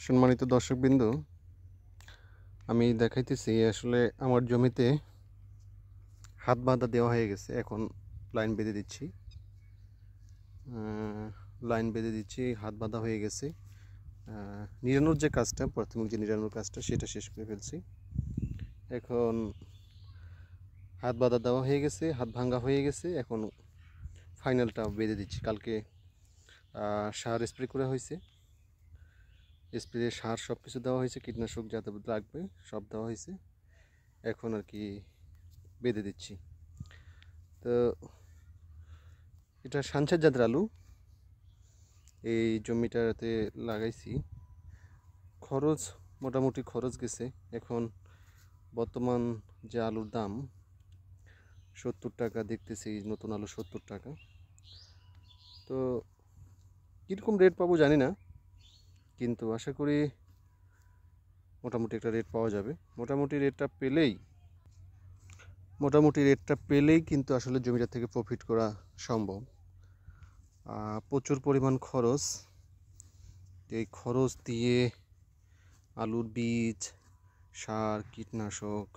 সম্মানিত দর্শকবৃন্দ, আমি দেখাইতেছি আসলে আমার জমিতে হাত বাঁধা দেওয়া হয়ে গেছে। এখন লাইন বেঁধে দিচ্ছি, হাত বাঁধা হয়ে গেছে। নিড়ানোর যে কাজটা, প্রাথমিক যে নিড়ানোর কাজটা, সেটা শেষ করে ফেলছি। এখন হাত বাঁধা দেওয়া হয়ে গেছে, হাত ভাঙ্গা হয়ে গেছে। এখন ফাইনালটা বেঁধে দিচ্ছি। কালকে সার স্প্রে করা হয়েছে, স্প্রে সার সব কিছু দেওয়া হয়েছে, কীটনাশক যাতে লাগবে সব দেওয়া হয়েছে। এখন আর কি বেঁধে দিচ্ছি। তো এটা সানসার জাতের আলু, এই জমিটাতে লাগাইছি। মোটামুটি খরচ গেছে। এখন বর্তমান যে আলুর দাম 70 টাকা দেখতেছি, নতুন আলু 70 টাকা। তো কীরকম রেট পাবো জানি না, কিন্তু আশা করি মোটামুটি একটা রেট পাওয়া যাবে। মোটামুটি রেটটা পেলেই কিন্তু আসলে জমিটা থেকে প্রফিট করা সম্ভব। প্রচুর পরিমাণ খরচ। এই খরচ দিয়ে আলুর বীজ, সার, কীটনাশক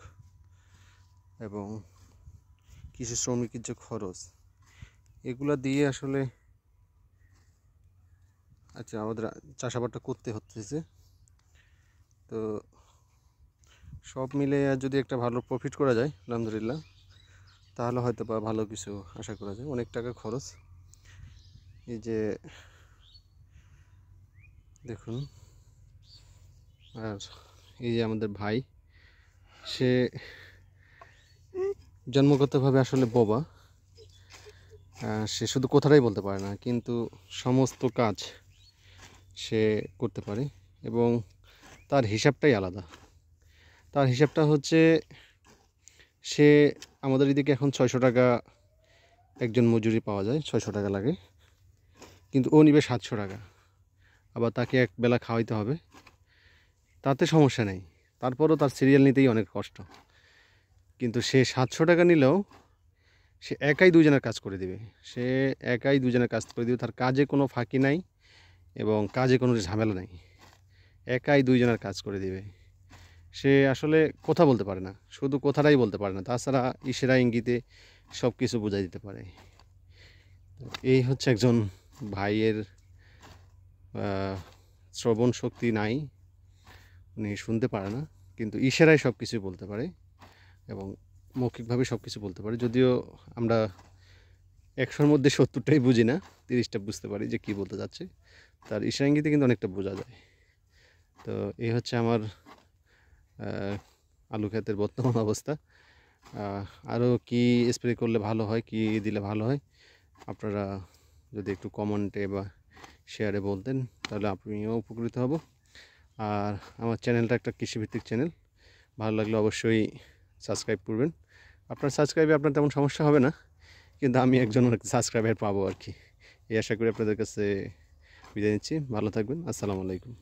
এবং কৃষি শ্রমিকের যে খরচ, এগুলা দিয়ে আসলে আমাদের চাষাবাদটা করতে হচ্ছে। তো সব মিলে যদি একটা ভালো প্রফিট করা যায় আলহামদুলিল্লাহ, তাহলে হয়তো বা ভালো কিছু আশা করা যায়। অনেক টাকা খরচ। এই যে দেখুন, আর এই যে আমাদের ভাই, সে জন্মগতভাবে আসলে বোবা। সে শুধু কথাটাই বলতে পারে না, কিন্তু সমস্ত কাজ সে করতে পারে এবং তার হিসাবটাই আলাদা। তার হিসাবটা হচ্ছে, সে আমাদের এদিকে এখন 600 টাকা একজন মজুরি পাওয়া যায়, 600 টাকা লাগে, কিন্তু ও নিবে 700 টাকা। আবার তাকে এক বেলা খাওয়াইতে হবে, তাতে সমস্যা নেই, তারপরও তার সিরিয়াল নিতেই অনেক কষ্ট। কিন্তু সে 700 টাকা নিলেও সে একাই দুজনের কাজ করে দিবে। তার কাজে কোনো ফাঁকি নাই এবং কাজে কোনো ঝামেলা নাই। একাই দুইজনের কাজ করে দিবে। সে আসলে কথা বলতে পারে না, শুধু কথাটাই বলতে পারে না, তাছাড়া ইশারা ইঙ্গিতে সব কিছু বোঝাই দিতে পারে। এই হচ্ছে একজন ভাইয়ের শ্রবণ শক্তি নাই, উনি শুনতে পারে না, কিন্তু ইশারায় সব কিছু বলতে পারে এবং মৌখিকভাবে সব কিছু বলতে পারে। যদিও আমরা 100-র মধ্যে 70টাই বুঝি না, 30টা বুঝতে পারি যে কী বলতে যাচ্ছে। তার ইশারা ইঙ্গিতে কিন্তু অনেকটা বোঝা যায়। তো এই হচ্ছে আমার আলু ক্ষেতের বর্তমান অবস্থা। আরও কি স্প্রে করলে ভালো হয়, কি দিলে ভালো হয়, আপনারা যদি একটু কমেন্টে বা শেয়ারে বলতেন, তাহলে আমিও উপকৃত হব। আর আমার চ্যানেলটা একটা কৃষিভিত্তিক চ্যানেল, ভালো লাগলে অবশ্যই সাবস্ক্রাইব করবেন। আপনার সাবস্ক্রাইবে আপনার তেমন সমস্যা হবে না, কিন্তু আমি একজন সাবস্ক্রাইবার পাবো আর কি। এই আশা করি আপনাদের কাছে বিদায় নিচ্ছি। ভালো থাকবেন। আসসালামু আলাইকুম।